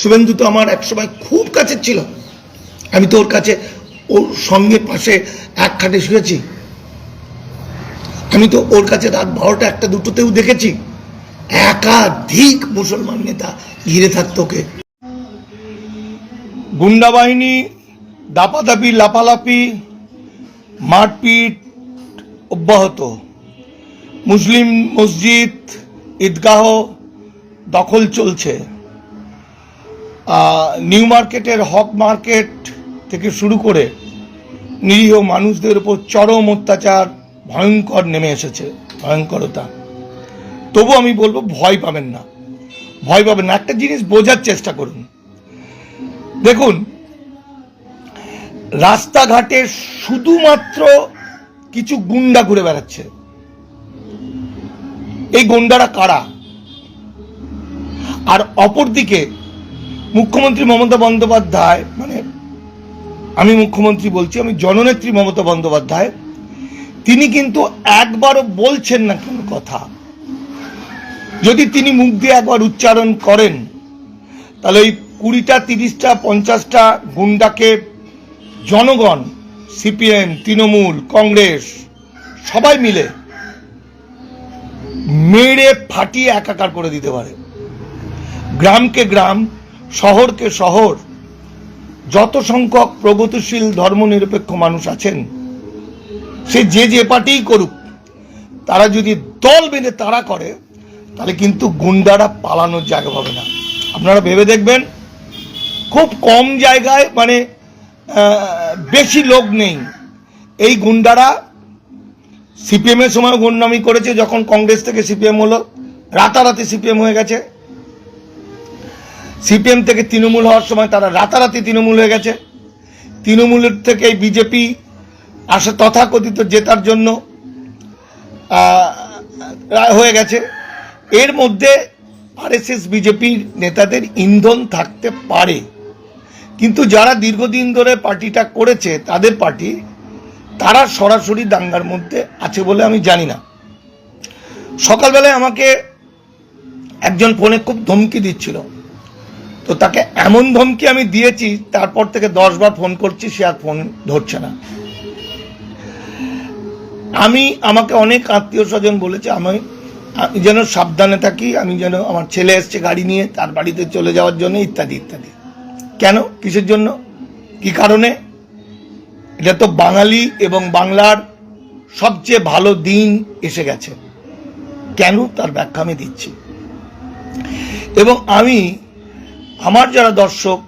শুভেন্দু তো আমার একসময় খুব কাছের ছিল, আমি তো ওর কাছে ওর সঙ্গে পাশে এক খাটে শুয়েছি, আমি তো ওর কাছে রাত 12টা 1টা 2টোতেও দেখেছি। একাধিক মুসলমান নেতা ঘিরে থাকতো ওকে। গুন্ডা বাহিনী, দাপাদাপি, লাপালাপি, মারপিট অব্যাহত। মুসলিম মসজিদ, ঈদগাহ দখল চলছে। নিউ মার্কেটের হক মার্কেট থেকে শুরু করে নিরীহ মানুষদের উপর চরম অত্যাচার ভয়ঙ্কর নেমে এসেছে, ভয়ঙ্করতা। তবু আমি বলবো ভয় পাবেন না, ভয় পাবেন না। একটা জিনিস বোঝার চেষ্টা করুন। দেখুন, রাস্তাঘাটে শুধুমাত্র কিছু গুন্ডা ঘুরে বেড়াচ্ছে। এই গুন্ডারা কারা? আর অপরদিকে মুখ্যমন্ত্রী মমতা বন্দ্যোপাধ্যায়, মানে আমি মুখ্যমন্ত্রী বলছি, আমি জননেত্রী মমতা বন্দ্যোপাধ্যায়, তিনি কিন্তু একবারও বলছেন না কোনো কথা। যদি তিনি মুখ দিয়ে একবার উচ্চারণ করেন, তাহলে ওই 20টা 30টা 50টা গুন্ডাকে জনগণ, সিপিএম, তৃণমূল, কংগ্রেস সবাই মিলে মেরে ফাটিয়ে একাকার করে দিতে পারে। গ্রামকে গ্রাম, শহরকে শহর, যত সংখ্যক প্রগতিশীল ধর্মনিরপেক্ষ মানুষ আছেন, সে যে পার্টিই করুক, তারা যদি দল বেঁধে তারা করে, তাহলে কিন্তু গুন্ডারা পালানোর জায়গা পাবে না। আপনারা ভেবে দেখবেন, খুব কম জায়গায়, মানে বেশি লোক নেই, এই গুন্ডারা সিপিএমের সময় গুন্ডামি করেছে। যখন কংগ্রেস থেকে সিপিএম হলো, রাতারাতি সিপিএম হয়ে গেছে। সিপিএম থেকে তৃণমূল হওয়ার সময় তারা রাতারাতি তৃণমূল হয়ে গেছে। তৃণমূলের থেকে বিজেপি আসে তথাকথিত জেতার জন্য হয়ে গেছে। এর মধ্যে আরএসএস বিজেপির নেতাদের ইন্ধন থাকতে পারে, কিন্তু যারা দীর্ঘদিন ধরে পার্টিটা করেছে, তাদের পার্টি, তারা সরাসরি দাঙ্গার মধ্যে আছে বলে আমি জানি না। সকালবেলায় আমাকে একজন ফোনে খুব ধমকি দিচ্ছিল, তো তাকে এমন ধমকি আমি দিয়েছি, তারপর থেকে 10 বার ফোন করছি, সে আর ফোন ধরছে না। আমাকে অনেক আত্মীয় স্বজন বলেছে আমি যেন সাবধানে থাকি, আমি যেন, আমার ছেলে এসছে গাড়ি নিয়ে তার বাড়িতে চলে যাওয়ার জন্য, ইত্যাদি ইত্যাদি। কেন, কিসের জন্য, কি কারণে? এটা তো বাঙালি এবং বাংলার সবচেয়ে ভালো দিন এসে গেছে। কেন, তার ব্যাখ্যা আমি দিচ্ছি। এবং আমি আমার যারা দর্শক,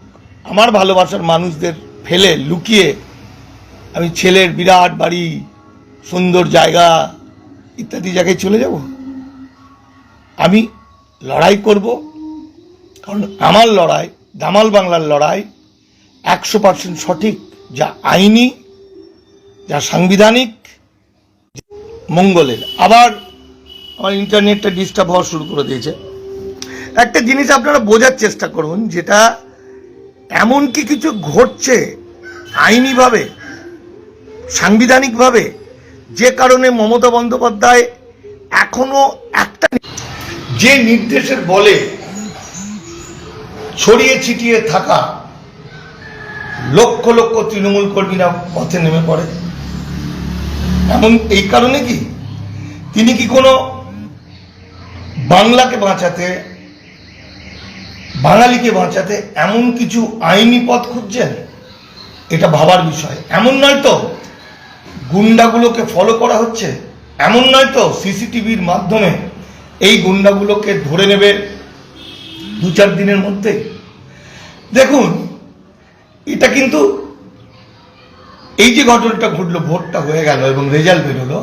আমার ভালোবাসার মানুষদের ফেলে লুকিয়ে আমি ছেলের বিরাট বাড়ি, সুন্দর জায়গা ইত্যাদি জায়গায় চলে যাব? আমি লড়াই করব, কারণ আমার লড়াই, দামাল বাংলার লড়াই 100% সঠিক, যা আইনি, যা সাংবিধানিক মঙ্গলের। আবার আমার ইন্টারনেটটা ডিস্টার্ব হওয়া শুরু করে দিয়েছে। একটা জিনিস আপনারা বোঝার চেষ্টা করুন, যেটা এমন কি কিছু ঘটছে আইনিভাবে, সাংবিধানিকভাবে, যে কারণে মমতা বন্দ্যোপাধ্যায় এখনো একটা, যে নির্দেশের বলে ছড়িয়ে ছিটিয়ে থাকা লক্ষ লক্ষ তৃণমূল কর্মীরা পথে নেমে পড়ে, এমন এই কারণে কি তিনি কি কোনো বাংলাকে বাঁচাতে, বাঙালিকে বাঁচাতে এমন কিছু আইনি পথ খুঁজছেন? এটা ভাবার বিষয়। এমন নয় তো গুন্ডাগুলোকে ফলো করা হচ্ছে, এমন নয় তো সিসিটিভির মাধ্যমে এই গুন্ডাগুলোকে ধরে নেবে 2-4 দিনের মধ্যে? দেখুন, এটা কিন্তু, এই যে ঘটনাটা ঘটলো, ভোটটা হয়ে গেল এবং রেজাল্ট বেরোলো,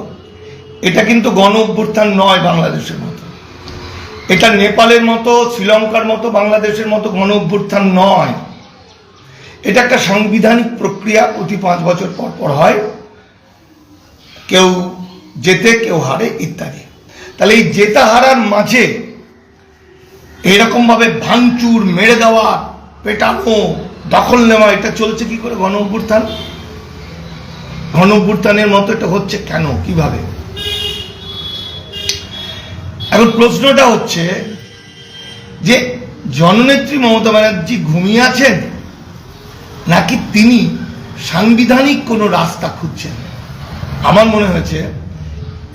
এটা কিন্তু গণ অভ্যুত্থান নয় বাংলাদেশের মতো, এটা নেপালের মতো, শ্রীলঙ্কার মতো, বাংলাদেশের মতো গণ অভ্যুত্থান নয়। এটা একটা সাংবিধানিক প্রক্রিয়া, প্রতি 5 বছর পর পর হয়, কেউ জেতে কেউ হারে ইত্যাদি। তাহলে এই জেতা হারার মাঝে এরকম ভাবে ভাঙচুর, মেরে দেওয়া, পেটানো, দখল নেওয়া, এটা চলছে কি করে? গণ অভ্যুত্থান, গণ অভ্যুত্থানের মতো এটা হচ্ছে কেন, কিভাবে? এখন প্রশ্নটা হচ্ছে যে জননেত্রী মমতা ব্যানার্জি ঘুমিয়ে আছেন, নাকি তিনি সাংবিধানিক কোনো রাস্তা খুঁজছেন? আমার মনে হয়েছে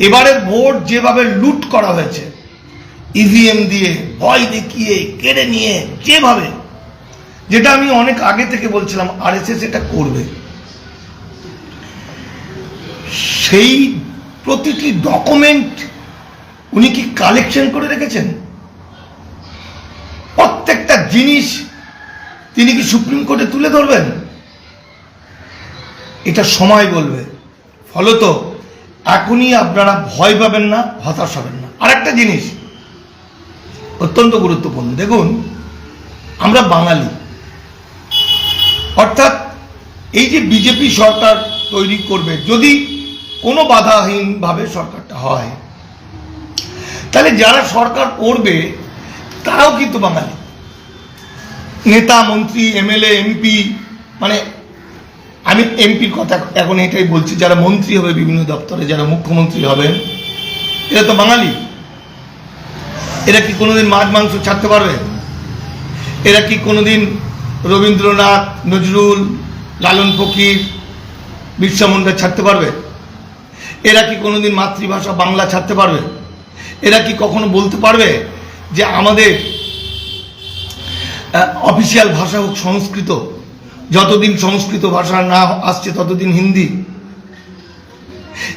এবারের ভোট যেভাবে লুট করা হয়েছে, ইভিএম দিয়ে, ভয় দেখিয়ে, কেড়ে নিয়ে, যেভাবে, যেটা আমি অনেক আগে থেকে বলছিলাম আরএসএস এটা করবে, সেই প্রতিটি ডকুমেন্ট উনি কি কালেকশন করে রেখেছেন? প্রত্যেকটা জিনিস তিনি কি সুপ্রিম কোর্টে তুলে ধরবেন? এটা সময় বলবে। ফলত এখনই আপনারা ভয় পাবেন না, হতাশ হবেন না। আর একটা জিনিস অত্যন্ত গুরুত্বপূর্ণ, দেখুন আমরা বাঙালি, অর্থাৎ এই যে বিজেপি সরকার তৈরি করবে, যদি কোনো বাধাহীনভাবে সরকারটা হয়, তাহলে যারা সরকার করবে তারাও কিন্তু বাঙালি, নেতা, মন্ত্রী, এমএলএ, এমপি, মানে আমি এমপির কথা এখন এটাই বলছি, যারা মন্ত্রী হবে বিভিন্ন দপ্তরে, যারা মুখ্যমন্ত্রী হবেন, এরা তো বাঙালি। এরা কি কোনোদিন মাছ মাংস ছাড়তে পারবে? এরা কি কোনোদিন রবীন্দ্রনাথ, নজরুল, লালন ফকির, বিরসা মুন্ডা ছাড়তে পারবে? এরা কি কোনোদিন মাতৃভাষা বাংলা ছাড়তে পারবে? এরা কি কখনো বলতে পারবে যে আমাদের অফিসিয়াল ভাষা হোক সংস্কৃত? যতদিন সংস্কৃত ভাষা না আসছে ততদিন হিন্দি।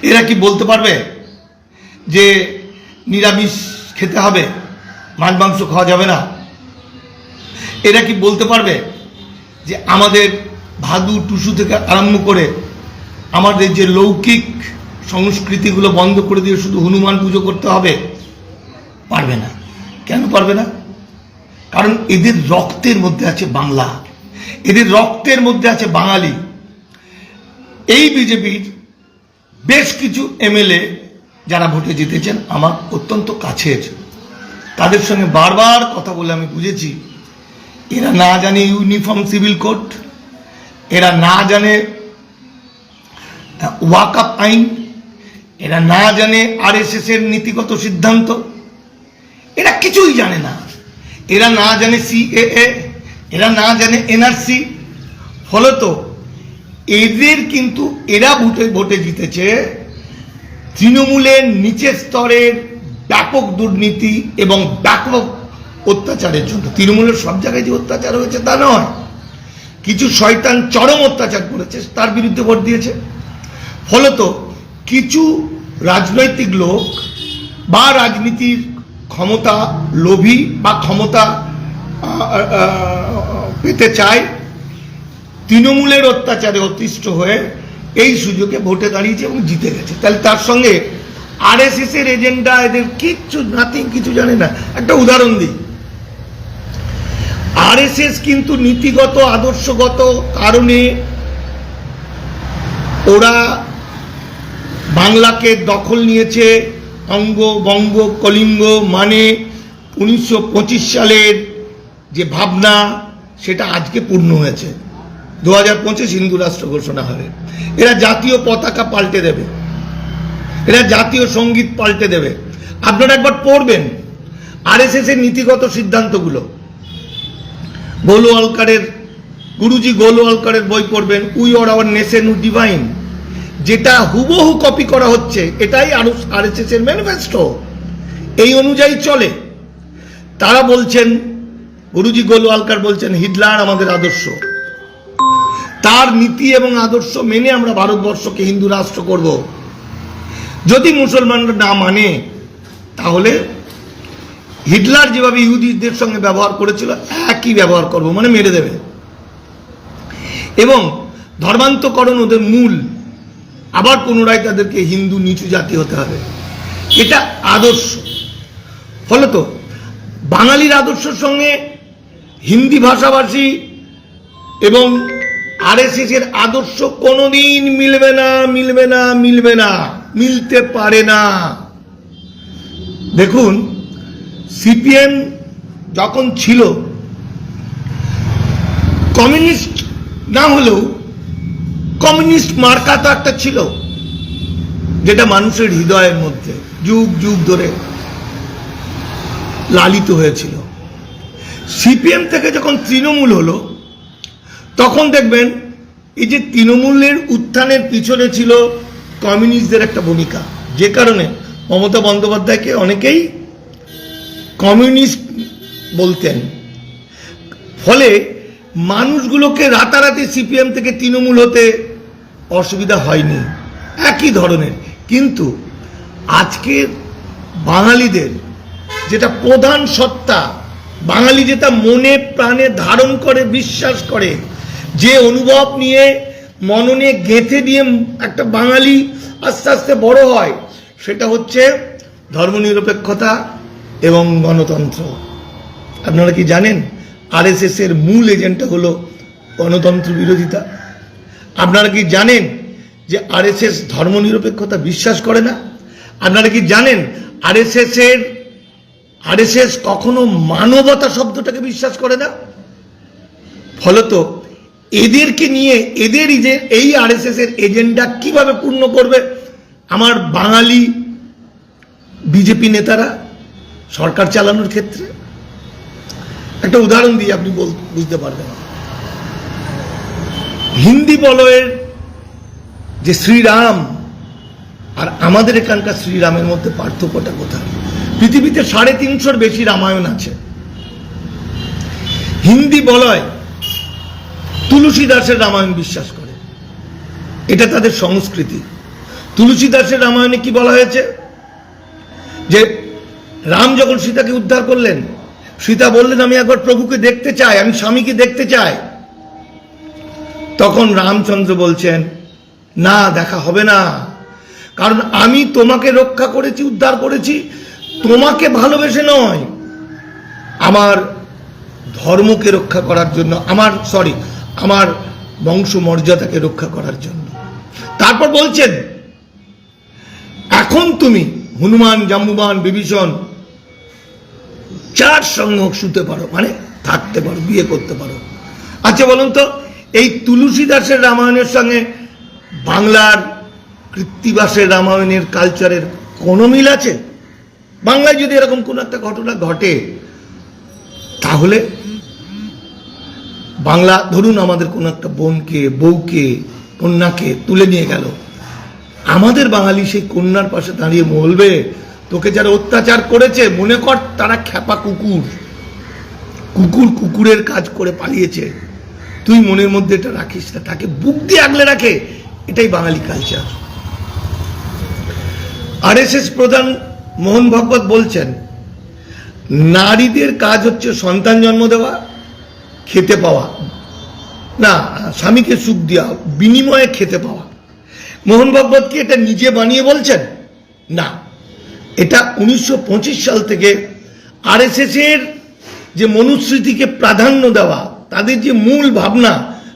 এরা কি বলতে পারবে যে নিরামিষ খেতে হবে, মাছ মাংস খাওয়া যাবে না? এরা কি বলতে পারবে যে আমাদের ভাদু টুসু থেকে আরম্ভ করে আমাদের যে লৌকিক সংস্কৃতিগুলো বন্ধ করে দিয়ে শুধু হনুমান পুজো করতে হবে? পারবে না। কেন পারবে না? কারণ এদের রক্তের মধ্যে আছে বাংলা, এদের রক্তের মধ্যে আছে বাঙালি। এই বিজেপির বেশ কিছু এমএলএ যারা ভোটে জিতেছেন আমার অত্যন্ত কাছের, তাদের সঙ্গে বারবার কথা বলে আমি বুঝেছি এরা না জানে ইউনিফর্ম সিভিল কোড, এরা না জানে ওয়াকআপ আইন, এরা না জানে আরএসএস এর নীতিগত সিদ্ধান্ত, এরা কিছুই জানে না। এরা না জানে সিএএ, এরা না জানে এনআরসি। ফলত এদের কিন্তু এরা ভোটে জিতেছে তৃণমূলের নিচের স্তরের ব্যাপক দুর্নীতি এবং ব্যাপক অত্যাচারের জন্য। তৃণমূলের সব জায়গায় যে অত্যাচার হয়েছে তা নয়, কিছু শয়তান চরম অত্যাচার করেছে, তার বিরুদ্ধে ভোট দিয়েছে। ফলত কিছু রাজনৈতিক লোক বা রাজনীতির ক্ষমতা লোভী বা ক্ষমতা পেতে চায়, তৃণমূলের অত্যাচারে অতিষ্ঠ হয়ে এই সুযোগে ভোটে দাঁড়িয়েছে এবং জিতে গেছে। তাহলে তার সঙ্গে আরএসএস এর এজেন্ডা এদের কিচ্ছু নাথিং, কিছু জানে না। একটা উদাহরণ দিই, আরএসএস কিন্তু নীতিগত আদর্শগত কারণে ওরা বাংলাকে দখল নিয়েছে। অঙ্গ বঙ্গ কলিঙ্গ মানে 1925 সালের যে ভাবনা সেটা আজকে পূর্ণ হয়েছে। 2025 হিন্দু রাষ্ট্র ঘোষণা হবে। এরা জাতীয় পতাকা পাল্টে দেবে, এরা জাতীয় সঙ্গীত পাল্টে দেবে। আপনারা একবার পড়বেন আরএসএস এর নীতিগত সিদ্ধান্তগুলো। গোলওয়ালকারের, গুরুজি গোলওয়ালকারের বই পড়বেন, we are hour nation who divine, যেটা হুবহু কপি করা হচ্ছে। এটাই আরএসএস এর ম্যানিফেস্টো, এই অনুযায়ী চলে। তারা বলছেন, গুরুজি গোলওয়ালকার বলছেন হিটলার আমাদের আদর্শ, তার নীতি এবং আদর্শ মেনে আমরা ভারতবর্ষকে হিন্দু রাষ্ট্র করব। যদি মুসলমানরা না মানে তাহলে হিটলার যেভাবে ইহুদিদের সঙ্গে ব্যবহার করেছিল একই ব্যবহার করব, মানে মেরে দেবে। এবং ধর্মান্তকরণ ওদের মূল, আবার পুনরায় তাদেরকে হিন্দু নিচু জাতি হতে হবে, এটা আদর্শ। ফলত বাঙালির আদর্শের সঙ্গে হিন্দি ভাষাভাষী এবং আরএসএস এর আদর্শ কোনোদিন মিলবে না, মিলবে না, মিলবে না, মিলতে পারে না। দেখুন সিপিএম যখন ছিল, কমিউনিস্ট না হলেও কমিউনিস্ট মার্কা তো একটা ছিল, যেটা মানুষের হৃদয়ের মধ্যে যুগ যুগ ধরে লালিত হয়েছিল। সিপিএম থেকে যখন তৃণমূল হলো তখন দেখবেন এই যে তৃণমূলের উত্থানের পিছনে ছিল কমিউনিস্টদের একটা ভূমিকা, যে কারণে মমতা বন্দ্যোপাধ্যায়কে অনেকেই কমিউনিস্ট বলতেন। ফলে মানুষগুলোকে রাতারাতি সিপিএম থেকে তৃণমূল হতে অসুবিধা হয়নি, একই ধরনের। কিন্তু আজকের বাঙালিদের যেটা প্রধান সত্তা, বাঙালি যেটা মনে প্রাণে ধারণ করে বিশ্বাস করে, যে অনুভব নিয়ে মননে গেঁথে দিয়ে একটা বাঙালি আস্তে আস্তে বড় হয়, সেটা হচ্ছে ধর্মনিরপেক্ষতা এবং গণতন্ত্র। আপনারা কি জানেন আরএসএস এর মূল এজেন্ডা হলো গণতন্ত্র বিরোধিতা? আপনারা কি জানেন যে আরএসএস ধর্মনিরপেক্ষতা বিশ্বাস করে না? আপনারা কি জানেন আরএসএস কখনো মানবতা শব্দটাকে বিশ্বাস করে না? ফলত এদেরকে নিয়ে এদের এই আরএসএস এর এজেন্ডা কিভাবে পূর্ণ করবে আমার বাঙালি বিজেপি নেতারা সরকার চালানোর ক্ষেত্রে? একটা উদাহরণ দিয়ে আপনি বুঝতে পারবেন। হিন্দি বলয়ের যে শ্রীরাম আর আমাদের এখানকার শ্রীরামের মধ্যে পার্থক্যটা কোথায়? পৃথিবীতে 350-র বেশি রামায়ণ আছে। হিন্দি বলয় তুলসী দাসের রামায়ণ বিশ্বাস করে, এটা তাদের সংস্কৃতি। তুলসী দাসের রামায়ণে কি বলা হয়েছে? যে রাম যখন সীতাকে উদ্ধার করলেন, সীতা বললেন আমি একবার প্রভুকে দেখতে চাই, আমি স্বামীকে দেখতে চাই। তখন রামচন্দ্র বলছেন না, দেখা হবে না, কারণ আমি তোমাকে রক্ষা করেছি, উদ্ধার করেছি তোমাকে ভালোবেসে নয়, আমার ধর্মকে রক্ষা করার জন্য, আমার বংশ মর্যাদাকে রক্ষা করার জন্য। তারপর বলছেন এখন তুমি হনুমান, জাম্বুবান, বিভীষণ যার সঙ্গে শুতে পারো, মানে থাকতে পারো, বিয়ে করতে পারো। আচ্ছা বলুন তো, এই তুলসী দাসের রামায়ণের সঙ্গে বাংলার কৃত্তিবাসের রামায়ণের কালচারের কোনো মিল আছে? বাংলায় যদি এরকম কোন একটা ঘটনা ঘটে, তাহলে বাংলা ধরুন আমাদের কোন একটা বোনকে, বউকে, কন্যাকে তুলে নিয়ে গেল, আমাদের বাঙালি সেই কন্যার পাশে দাঁড়িয়ে বলবে তোকে যারা অত্যাচার করেছে মনে কর তারা খ্যাপা কুকুর, কুকুরের কাজ করে পালিয়েছে, তুই মনের মধ্যে এটা রাখিস না, তাকে বুক দিয়ে আগলে রাখে। এটাই বাঙালি কালচার। আরএসএস প্রধান মোহন ভাগবত বলছেন নারীদের কাজ হচ্ছে সন্তান জন্ম দেওয়া, খেতে পাওয়া, না স্বামীকে সুখ দেওয়া, বিনিময়ে খেতে পাওয়া। মোহন ভাগবত কি এটা নিজে বানিয়ে বলছেন? না, এটা 1925 সাল থেকে আরএসএস এর যে মনুস্মৃতিকে প্রাধান্য দেওয়া, তাদের যে মূল ভাবনা,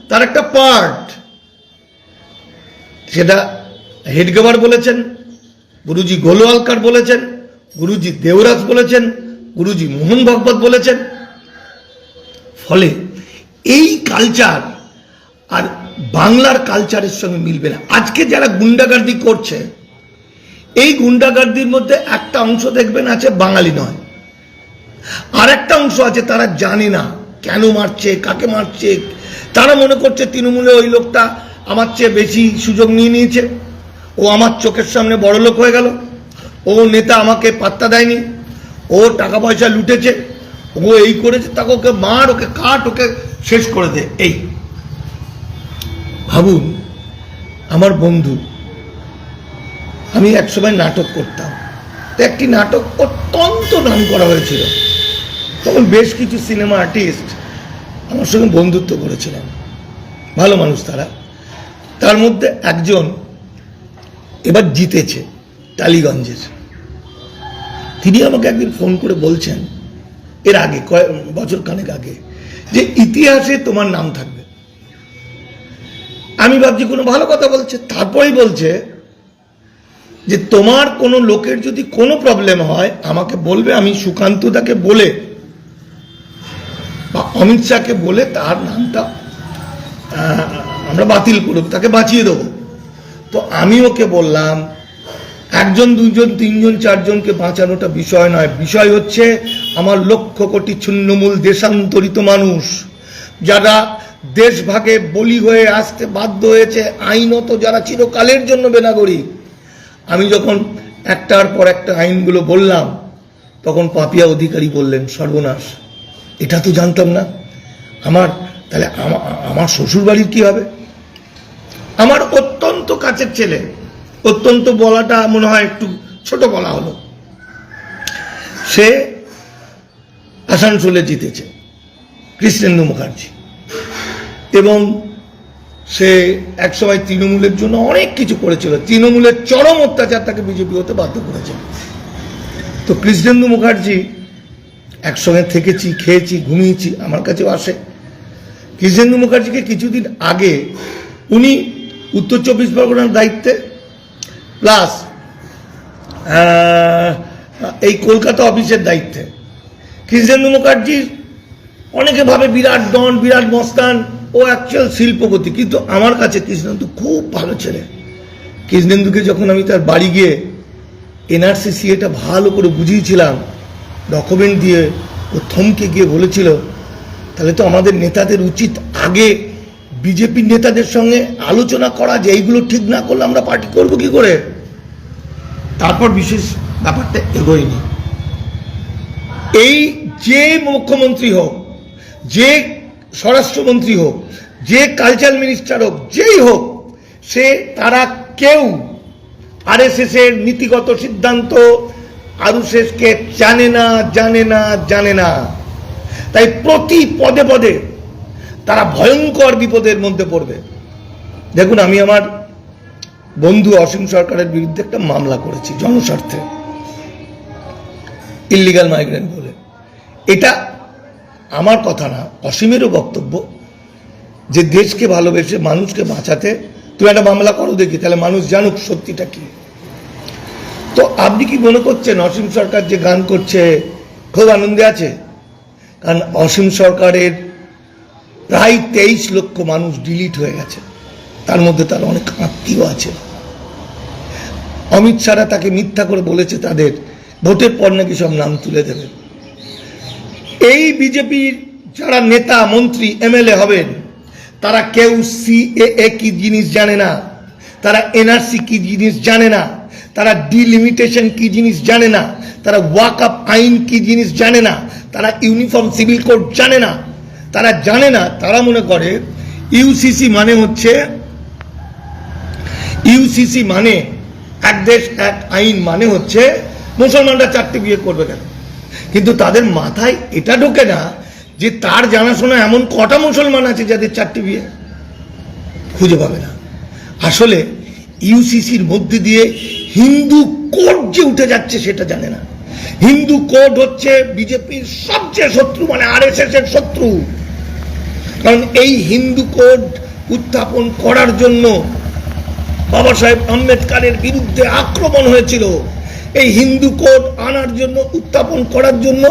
তার একটা পার্ট। সেটা হেডগেভার বলেছেন, গুরুজি গোলওয়ালকার বলেছেন, গুরুজি দেওরাজ বলেছেন, গুরুজি মোহন ভাগবত বলেছেন। ফলে এই কালচার আর বাংলার কালচারের সঙ্গে মিলবে না। আজকে যারা গুন্ডাগার্দি করছে, এই গুন্ডাগার্দির মধ্যে একটা অংশ দেখবেন আছে বাঙালি নয়, আর একটা অংশ আছে তারা জানে না কেন মারছে, কাকে মারছে। তারা মনে করছে তৃণমূলে ওই লোকটা আমার চেয়ে বেশি সুযোগ নিয়ে নিয়েছে, ও আমার চোখের সামনে বড় লোক হয়ে গেল, ও নেতা আমাকে পাত্তা দেয়নি, ও টাকা পয়সা লুটেছে, ও এই করেছে, তাকে ওকে মার, ওকে কাট, ওকে শেষ করে দে। এই ভাবুন, আমার বন্ধু, আমি একসময় নাটক করতাম, তো একটি নাটক অত্যন্ত নাম করা হয়েছিল, তখন বেশ কিছু সিনেমা আর্টিস্ট আমার সঙ্গে বন্ধুত্ব করেছিলেন, ভালো মানুষ তারা। তার মধ্যে একজন এবার জিতেছে টালিগঞ্জের, তিনি আমাকে একদিন ফোন করে বলছেন, এর আগে বছর খানেক আগে, যে ইতিহাসে তোমার নাম থাকবে। আমি ভাবছি কোনো ভালো কথা বলছে, তারপরেই বলছে যে তোমার কোনো লোকের যদি কোনো প্রবলেম হয় আমাকে বলবে, আমি সুকান্তদাকে বলে বা অমিত শাহকে বলে তার নামটা আমরা বাতিল করব, তাকে বাঁচিয়ে দেবো। তো আমি ওকে বললাম একজন, দুজন, তিনজন, চারজনকে বাঁচানোটা বিষয় নয়। বিষয় হচ্ছে আমার লক্ষ কোটি ছিন্নমূল দেশান্তরিত মানুষ যারা দেশভাগে বলি হয়ে আসতে বাধ্য হয়েছে, আইনত যারা চিরকালের জন্য বেনাগরিক। আমি যখন একটার পর একটা আইনগুলো বললাম, তখন পাপিয়া অধিকারী বললেন সর্বনাশ, এটা তো জানতাম না। তাহলে আমার শ্বশুর বাড়ির কি হবে? আমার অত্যন্ত কাছের ছেলে, অত্যন্ত বলাটা মনে হয় একটু ছোট বলা হলো, সে আসানসোলে জিতেছে, কৃষ্ণেন্দু মুখার্জি, এবং সে একসময় তৃণমূলের জন্য অনেক কিছু করেছিল। তৃণমূলের চরম অত্যাচার তাকে বিজেপি হতে বাধ্য করেছে। তো কৃষ্ণেন্দু মুখার্জি একসঙ্গে থেকেছি, খেয়েছি, ঘুমিয়েছি, আমার কাছেও আসে। কৃষ্ণেন্দু মুখার্জিকে কিছুদিন আগে উনি উত্তর চব্বিশ পরগনার দায়িত্বে, প্লাস এই কলকাতা অফিসের দায়িত্বে। কৃষ্ণেন্দু মুখার্জির অনেকে ভাবে বিরাট ডন, বিরাট মস্তান, ও অ্যাকচুয়াল শিল্পপতি, কিন্তু আমার কাছে কৃষ্ণেন্দু খুব ভালো ছেলে। কৃষ্ণেন্দুকে যখন আমি তার বাড়ি গিয়ে এনআরসি এটা ভালো করে বুঝিয়েছিলাম ডকুমেন্ট দিয়ে, ও থমকে গিয়ে বলেছিল, তাহলে তো আমাদের নেতাদের উচিত আগে বিজেপি নেতাদের সঙ্গে আলোচনা করা, যে এইগুলো ঠিক না করলে আমরা পার্টি করব কি করে। তারপর বিশেষ ব্যাপারটা এগোয়নি। এই যে মুখ্যমন্ত্রী হোক, যে স্বরাষ্ট্রমন্ত্রী হোক, যে কালচার মিনিস্টার হোক, যেই হোক, তারা কেউ আরএসএস এর নীতিগত সিদ্ধান্ত আরএসএসকে জানে না। তাই প্রতি পদে পদে তারা ভয়ঙ্কর বিপদের মধ্যে পড়বে। দেখুন, আমি আমার বন্ধু অসীম সরকারের বিরুদ্ধে একটা মামলা করেছি জনস্বার্থে, ইল্লিগাল মাইগ্রেন্ট বলে। এটা আমার কথা না, অসীমেরও বক্তব্য, যে দেশকে ভালোবেসে মানুষকে বাঁচাতে তুমি একটা মামলা করো দেখি, তাহলে মানুষ জানুক সত্যিটা কি। তো আপনি কি মনে করছেন অসীম সরকার যে গান করছে খুব আনন্দে আছে? কারণ অসীম সরকারের প্রায় 23 লক্ষ মানুষ ডিলিট হয়ে গেছে, তার মধ্যে তার অনেক আত্মীয় আছে। অমিত শাহরা তাকে মিথ্যা করে বলেছে তাদের ভোটের পর নাকি সব নাম তুলে দেবে। এই বিজেপির যারা নেতা, মন্ত্রী, এমএলএ হবেন, তারা কেউ সিএএ কি জিনিস জানে না, তারা এনআরসি কি জিনিস জানে না, তারা ডিলিমিটেশন কি জিনিস জানে না, তারা ওয়াকআপ আইন কি জিনিস জানে না, তারা ইউনিফর্ম সিভিল কোড জানে না। তারা জানে না, তারা মনে করে ইউসিসি মানে হচ্ছে, ইউসিসি মানে এক দেশ এক আইন মানে হচ্ছে মুসলমানরা 4টে বিয়ে করবে কেন। কিন্তু তাদের মাথায় এটা ঢোকে না যে তার জানাশোনা এমন কটা মুসলমান আছে যাদের 4টে বিয়ে, খুঁজে পাবে না। আসলে ইউসিসির মধ্যে দিয়ে হিন্দু কোড যে উঠে যাচ্ছে সেটা জানে না। হিন্দু কোড হচ্ছে বিজেপির সবচেয়ে শত্রু, মানে আরএসএস এর শত্রু। কারণ এই হিন্দু কোড উত্থাপন করার জন্য বাবা সাহেব আম্বেদকরের বিরুদ্ধে আক্রমণ হয়েছিল। এই হিন্দু কোড আনার জন্য, উত্থাপন করার জন্য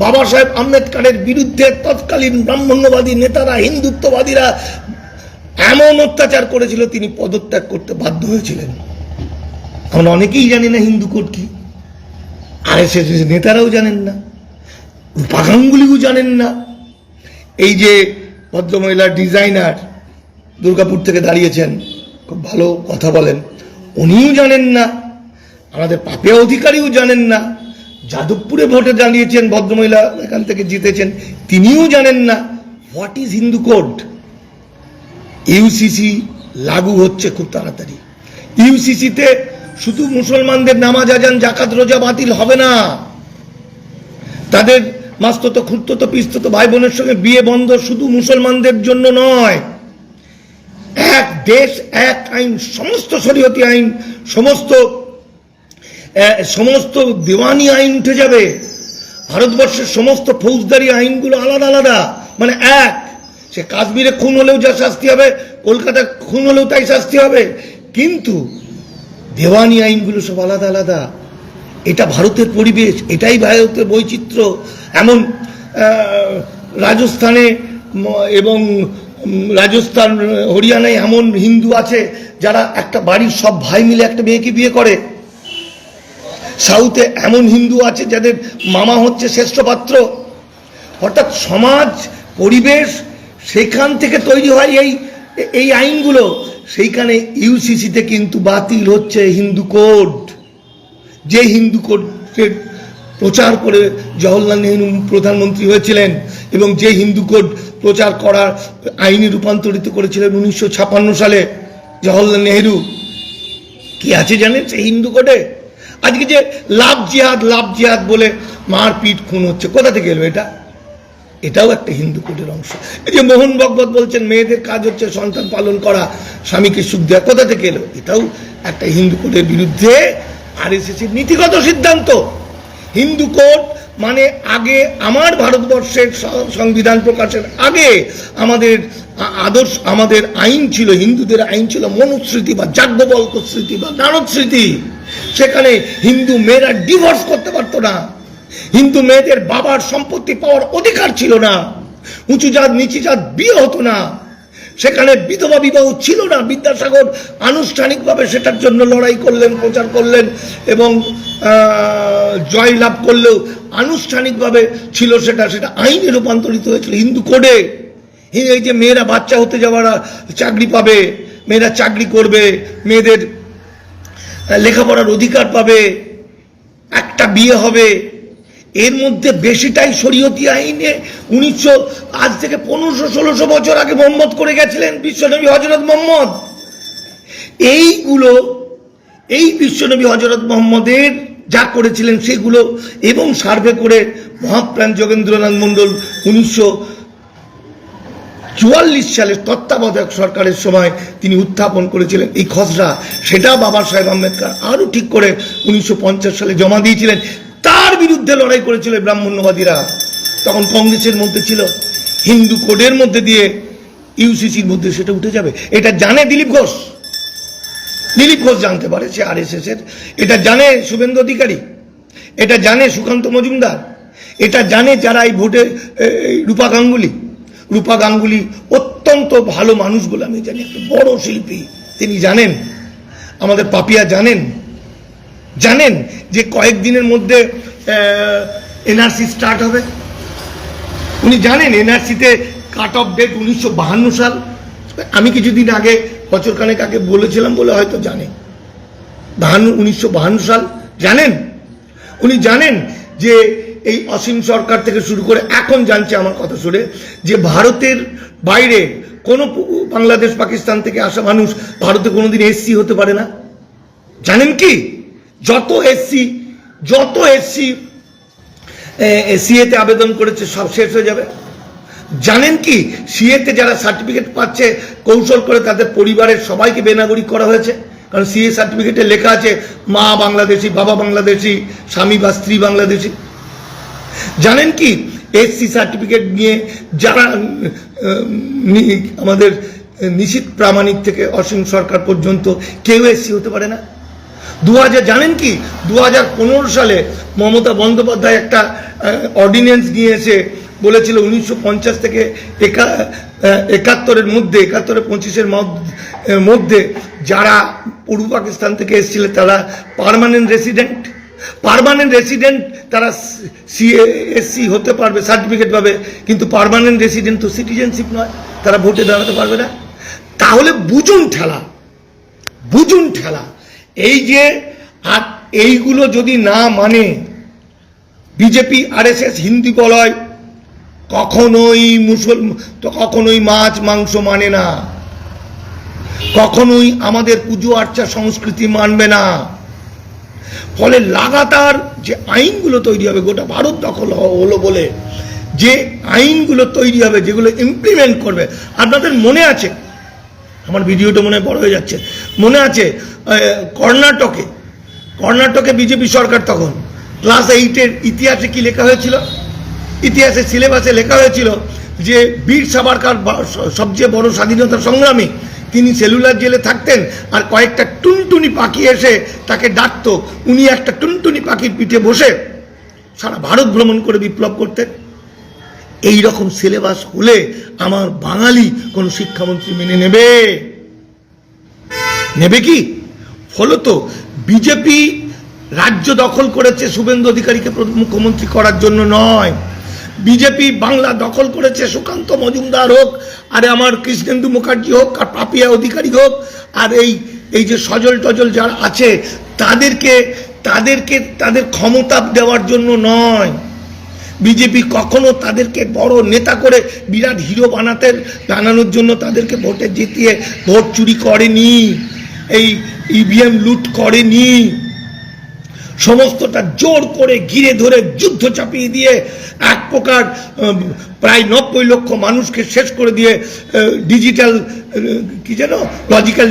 বাবা সাহেব আম্বেদকরের বিরুদ্ধে তৎকালীন ব্রাহ্মণ্যবাদী নেতারা, হিন্দুত্ববাদীরা এমন অত্যাচার করেছিল, তিনি পদত্যাগ করতে বাধ্য হয়েছিলেন। আমরা অনেকেই জানি না হিন্দু কোড কি, আরএসএস নেতারাও জানেন না, পাগাঙ্গুলিও জানেন না। এই যে ভদ্রমহিলা ডিজাইনার দুর্গাপুর থেকে দাঁড়িয়েছেন, খুব ভালো কথা বলেন, উনিও জানেন না। আমাদের পাপিয়া অধিকারীও জানেন না। যাদবপুরে ভোটে দাঁড়িয়েছেন ভদ্রমহিলা, এখান থেকে জিতেছেন, তিনিও জানেন না what is Hindu code. UCC লাগু হচ্ছে খুব তাড়াতাড়ি। ইউসিসিতে শুধু মুসলমানদের নামাজ, আজান, জাকাত, রোজা বাতিল হবে না, তাদের মাস্ততো, খুঁড়তো, পিস্ততো ভাই বোনের সঙ্গে বিয়ে বন্ধ শুধু মুসলমানদের জন্য নয়। এক দেশ এক আইন, সমস্ত শরীয়তি আইন, সমস্ত দেওয়ানি আইন উঠে যাবে। ভারতবর্ষের সমস্ত ফৌজদারি আইনগুলো আলাদা আলাদা, মানে এক। সে কাশ্মীরে খুন হলেও যা শাস্তি হবে, কলকাতা খুন হলেও তাই শাস্তি হবে, কিন্তু দেওয়ানি আইনগুলো সব আলাদা আলাদা। এটা ভারতের পরিবেশ, এটাই ভারতের বৈচিত্র্য। এমন রাজস্থানে এবং রাজস্থান, হরিয়ানায় এমন হিন্দু আছে যারা একটা বাড়ির সব ভাই মিলে একটা মেয়েকে বিয়ে করে। সাউথে এমন হিন্দু আছে যাদের মামা হচ্ছে শ্রেষ্ঠ পাত্র। অর্থাৎ সমাজ পরিবেশ সেখান থেকে তৈরি হয় এই আইনগুলো। সেইখানে ইউসিসিতে কিন্তু বাতিল হচ্ছে হিন্দু কোড। যে হিন্দু কোডের প্রচার করে জওহরলাল নেহরু প্রধানমন্ত্রী হয়েছিলেন এবং যে হিন্দু কোড প্রচার করার আইনে রূপান্তরিত করেছিলেন 1956 সালে জওহরলাল নেহরু, কি আছে জানেন সেই হিন্দু কোডে? আজকে যে লাভ জিহাদ বলে মারপিট খুন হচ্ছে, কোথা থেকে এলো এটা? এটাও একটা হিন্দু কোডের অংশ। এই যে মোহন ভগবত বলছেন মেয়েদের কাজ হচ্ছে সন্তান পালন করা, স্বামীকে সুখ দেওয়া, কোথা থেকে এলো? এটাও একটা হিন্দু কোডের বিরুদ্ধে আরএসএস এর নীতিগত সিদ্ধান্ত। হিন্দু কোড মানে আগে আমার ভারতবর্ষের সংবিধান প্রকাশের আগে আমাদের আদর্শ, আমাদের আইন ছিল, হিন্দুদের আইন ছিল মনুস্মৃতি বা যাজ্ঞবল্ক্য স্মৃতি বা নারদ স্মৃতি। সেখানে হিন্দু মেয়েরা ডিভোর্স করতে পারতো না, হিন্দু মেয়েদের বাবার সম্পত্তি পাওয়ার অধিকার ছিল না, উঁচু জাত নিচু জাত বিয়ে হতো না, সেখানে বিধবা বিবাহ ছিল না। বিদ্যাসাগর আনুষ্ঠানিকভাবে সেটার জন্য লড়াই করলেন, প্রচার করলেন এবং জয় লাভ করলেও আনুষ্ঠানিকভাবে ছিল সেটা আইনে রূপান্তরিত হয়েছিল হিন্দু কোডে। এই যে মেয়েরা বাচ্চা হতে যাওয়ারা চাকরি পাবে, মেয়েরা চাকরি করবে, মেয়েদের লেখাপড়ার অধিকার পাবে, একটা বিয়ে হবে, এর মধ্যে বেশিটাই শরীয়তি আইনে আজ থেকে 1500-1600 বছর আগে মোহাম্মদ করে গেছিলেন, বিশ্বনবী হযরত মোহাম্মদ। এই বিশ্বনবী হযরত মোহাম্মদের যা করেছিলেন সেগুলো এবং সার্ভে করে মহাপ্রাণ যোগেন্দ্রনাথ মণ্ডল 1944 সালে তত্ত্বাবধায়ক সরকারের সময় তিনি উত্থাপন করেছিলেন এই খসড়া। সেটা বাবা সাহেব আম্বেদকর আরো ঠিক করে 1950 সালে জমা দিয়েছিলেন। তার বিরুদ্ধে লড়াই করেছিল ব্রাহ্মণ্যবাদীরা। তখন কংগ্রেসের মধ্যে ছিল, হিন্দু কোডের মধ্যে দিয়ে ইউসিসির মধ্যে সেটা উঠে যাবে। এটা জানে দিলীপ ঘোষ জানতে পারে, সে আরএসএস এর। এটা জানে শুভেন্দু অধিকারী, এটা জানে সুকান্ত মজুমদার, এটা জানে যারা এই ভোটে রূপা গাঙ্গুলি অত্যন্ত ভালো মানুষ বলে আমি জানি, একটা বড় শিল্পী তিনি জানেন। আমাদের পাপিয়া জানেন যে কয়েকদিনের মধ্যে এনআরসি স্টার্ট হবে। উনি জানেন এনআরসিতে কাট অফ ডেট 1952 সাল। আমি কিছুদিন আগে, বছরখানেক আগে বলেছিলাম বলে হয়তো জানে, 1952 সাল জানেন। উনি জানেন যে এই অসীম সরকার থেকে শুরু করে এখন জানছে আমার কথা শুনে যে ভারতের বাইরে কোনো বাংলাদেশ পাকিস্তান থেকে আসা মানুষ ভারতে কোনোদিন এসসি হতে পারে না। জানেন কি? যত এসসি সিএতে আবেদন করেছে সব শেষ হয়ে যাবে। জানেন কি? সিএতে যারা সার্টিফিকেট পাচ্ছে কৌশল করে তাদের পরিবারের সবাইকে বেনাগরিক করা হয়েছে, কারণ সিএ সার্টিফিকেটে লেখা আছে মা বাংলাদেশি, বাবা বাংলাদেশি, স্বামী বা স্ত্রী বাংলাদেশি। জানেন কি? এসসি সার্টিফিকেট নিয়ে যারা আমাদের নিশীথ প্রামাণিক থেকে অসীম সরকার পর্যন্ত কেউ এসসি হতে পারে না। জানেন কি? 2015 সালে মমতা বন্দ্যোপাধ্যায় একটা অর্ডিন্যান্স নিয়ে এসে বলেছিল 1950 থেকে 25-এর মধ্যে যারা পূর্ব পাকিস্তান থেকে এসেছিল তারা পার্মানেন্ট রেসিডেন্ট, তারা এসসি হতে পারবে, সার্টিফিকেট পাবে, কিন্তু পার্মানেন্ট রেসিডেন্ট তো সিটিজেনশিপ নয়, তারা ভোটে দাঁড়াতে পারবে না। তাহলে বুঝুন ঠেলা এই যে। আর এইগুলো যদি না মানে বিজেপি আরএসএস হিন্দু বলয় কখনোই মাছ মাংস মানে না, কখনোই আমাদের পুজো আর্চা সংস্কৃতি মানবে না। ফলে লাগাতার যে আইনগুলো তৈরি হবে, গোটা ভারত দখল হলো বলে যে আইনগুলো তৈরি হবে, যেগুলো ইমপ্লিমেন্ট করবে। আপনাদের মনে আছে, আমার ভিডিওটা মনে বড় হয়ে যাচ্ছে, মনে আছে কর্ণাটকে বিজেপি সরকার তখন ক্লাস 8-এর ইতিহাসে কি লেখা হয়েছিল? ইতিহাসের সিলেবাসে লেখা হয়েছিল যে বীর সাভারকর সবচেয়ে বড় স্বাধীনতা সংগ্রামী, তিনি সেলুলার জেলে থাকতেন আর কয়েকটা টুনটুনি পাখি এসে তাকে ডাকতো, উনি একটা টুনটুনি পাখির পিঠে বসে সারা ভারত ভ্রমণ করে বিপ্লব করতেন। এই রকম সিলেবাস হলে আমার বাঙালি কোন শিক্ষামন্ত্রী মেনে নেবে কি? ফলত বিজেপি রাজ্য দখল করেছে শুভেন্দু অধিকারীকে মুখ্যমন্ত্রী করার জন্য নয়। বিজেপি বাংলা দখল করেছে সুকান্ত মজুমদার হোক, আরে আমার কৃষ্ণেন্দু মুখার্জি হোক, আর পাপিয়া অধিকারী হোক, আর এই যে সজল টজল যারা আছে তাদেরকে তাদের ক্ষমতা দেওয়ার জন্য নয়। বিজেপি কখনো তাদেরকে বড় নেতা করে বিরাট হিরো বানানোর জন্য তাদেরকে ভোটে জিতিয়ে ভোট চুরি করেনি, এই ইভিএম লুট করেনি। সমস্তটা জোর করে ঘিরে ধরে যুদ্ধ চাপিয়ে দিয়ে এক প্রকার প্রায় 90 লক্ষ মানুষকে শেষ করে দিয়ে ডিজিটাল কি যেন লজিক্যাল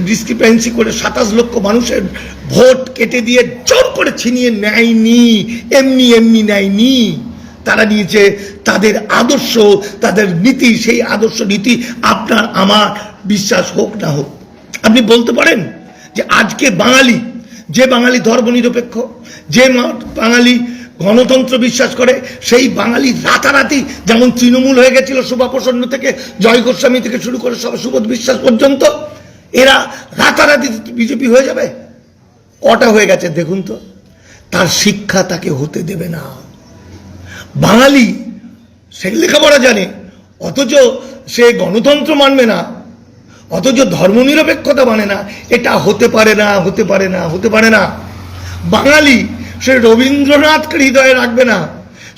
ডিসক্রিপেন্সি করে 27 লক্ষ মানুষের ভোট কেটে দিয়ে জোর করে ছিনিয়ে নেয়নি, এমনি নেয়নি। তারা নিয়েছে তাদের আদর্শ, তাদের নীতি। সেই আদর্শ নীতি আপনার আমার বিশ্বাস হোক না হোক, আপনি বলতে পারেন যে আজকে বাঙালি, যে বাঙালি ধর্মনিরপেক্ষ, যে বাঙালি গণতন্ত্র বিশ্বাস করে, সেই বাঙালি রাতারাতি যেমন তৃণমূল হয়ে গেছিল শোভা প্রসন্ন থেকে জয় গোস্বামী থেকে শুরু করে সুবোধ বিশ্বাস পর্যন্ত, এরা রাতারাতি বিজেপি হয়ে যাবে? কটা হয়ে গেছে দেখুন তো। তার শিক্ষা তাকে হতে দেবে না। বাঙালি সে লেখাপড়া জানে, অথচ সে গণতন্ত্র মানবে না, অথচ ধর্মনিরপেক্ষতা মানে না। এটা হতে পারে না, হতে পারে না, হতে পারে না। বাঙালি সে রবীন্দ্রনাথকে হৃদয়ে রাখবে না,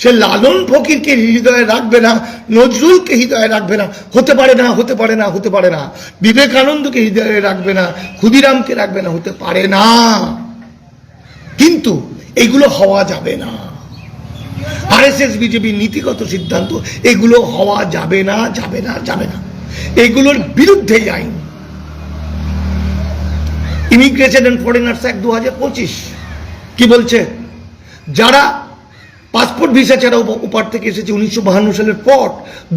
সে লালন ফকিরকে হৃদয়ে রাখবে না, নজরুলকে হৃদয়ে রাখবে না। হতে পারে না, হতে পারে না, হতে পারে না। বিবেকানন্দকে হৃদয়ে রাখবে না, ক্ষুদিরামকে রাখবে না, হতে পারে না। কিন্তু এগুলো হওয়া যাবে না। আরএসএস বিজেপির নীতিগত সিদ্ধান্ত, এগুলো হওয়া যাবে না, যাবে না, যাবে না। এগুলোর বিরুদ্ধে আইন। ইমিগ্রেশন এন্ড ফরেনার্স অ্যাক্ট 2025 কি বলছে? যারা পাসপোর্ট ভিসা ছাড়া ওপার থেকে এসেছে 1952 সালের পর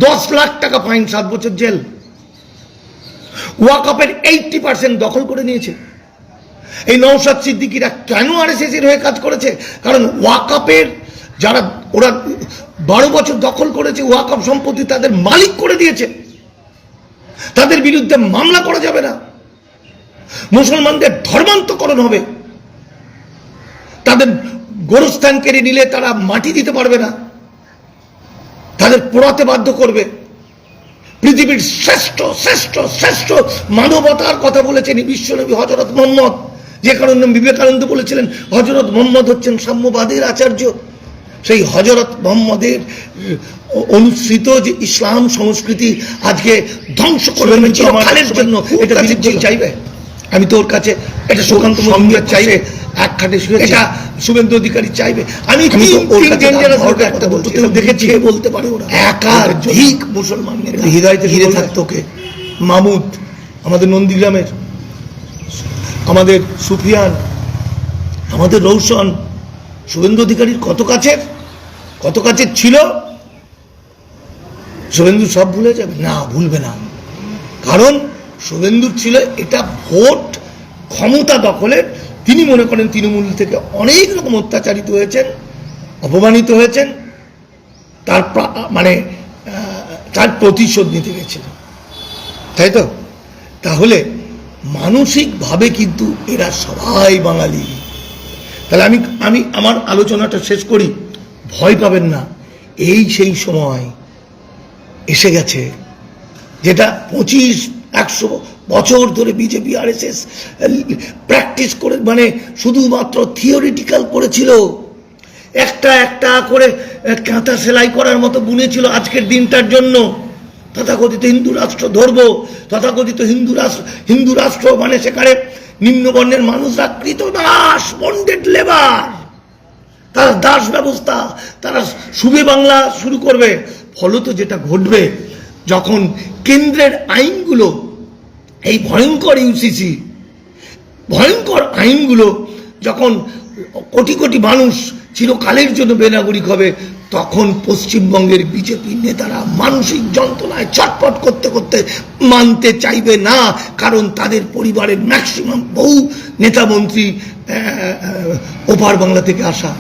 10 লাখ টাকা ফাইন, 7 বছর জেল। ওয়াকফের 80% দখল করে নিয়েছে। এই নওশাদ সিদ্দিকীরা কেন আরএসএস এর হয়ে কাজ করেছে? কারণ ওয়াকফের যারা ওরা 12 বছর দখল করেছে, ওয়াকফ সম্পত্তি তাদের মালিক করে দিয়েছে। তাদের বিরুদ্ধে মামলা করা যাবে না। মুসলমানদের ধর্মান্তকরণ হবে। তাদের গোরস্থান কেড়ে নিলে তারা মাটি দিতে পারবে না, তাদের পোড়াতে বাধ্য করবে। পৃথিবীর শ্রেষ্ঠ শ্রেষ্ঠ শ্রেষ্ঠ মানবতার কথা বলেছেন বিশ্বনবী হযরত মুহাম্মদ, যে কারণে বিবেকানন্দ বলেছিলেন হযরত মুহাম্মদ হচ্ছেন সাম্যবাদের আচার্য। সেই হযরত মুহাম্মদের অনুসৃত যে ইসলাম সংস্কৃতি আজকে ধ্বংস করে চিরকালের জন্য, এটা বিজেপি চাইবে? আমি তো ওর কাছে এটা সুকান্ত মজুমদার চাইবে, এক খাটে এটা শুভেন্দু অধিকারী চাইবে। আমি দেখেছি বলতে পারে ওরা একাধিক মুসলমানদের হৃদয়তে ঘিরে থাকতো কে, মামুদ আমাদের নন্দীগ্রামের, আমাদের সুফিয়ান, আমাদের রৌশন, শুভেন্দু অধিকারীর কত কাছের ছিল। শুভেন্দু সব ভুলে যাবে না, ভুলবে না। কারণ শুভেন্দুর ছিল এটা ভোট ক্ষমতা দখলের। তিনি মনে করেন তৃণমূল থেকে অনেক রকম অত্যাচারিত হয়েছেন, অপমানিত হয়েছেন, তার মানে তার প্রতিশোধ নিতে গেছিলেন, তাই তো? তাহলে মানসিকভাবে কিন্তু এরা সবাই বাঙালি। তাহলে আমি আমার আলোচনাটা শেষ করি। ভয় পাবেন না, এই সেই সময় এসে গেছে যেটা 25-100 বছর ধরে বিজেপি আরএসএস প্র্যাকটিস করে, মানে শুধুমাত্র থিওরিটিক্যাল করেছিল, একটা একটা করে কাঁথা সেলাই করার মতো বুনেছিল আজকের দিনটার জন্য। তথাকথিত হিন্দু রাষ্ট্র ধরবো, তথাকথিত হিন্দু রাষ্ট্র মানে সেখানে নিম্নবর্ণের মানুষরা কৃতদাস, বন্ডেড লেবার, তারা দাস ব্যবস্থা, তারা শুভে বাংলা শুরু করবে। ফলত যেটা ঘটবে, যখন কেন্দ্রের আইনগুলো, এই ভয়ঙ্কর ইউসিসি ভয়ঙ্কর আইনগুলো যখন কোটি কোটি মানুষ চিরকালের জন্য বেনাগরিক হবে, তখন পশ্চিমবঙ্গের বিজেপি নেতারা মানসিক যন্ত্রণায় ছটফট করতে করতে মানতে চাইবে না। কারণ তাদের পরিবারের ম্যাক্সিমাম বহু নেতা মন্ত্রী ওপার বাংলা থেকে আসা।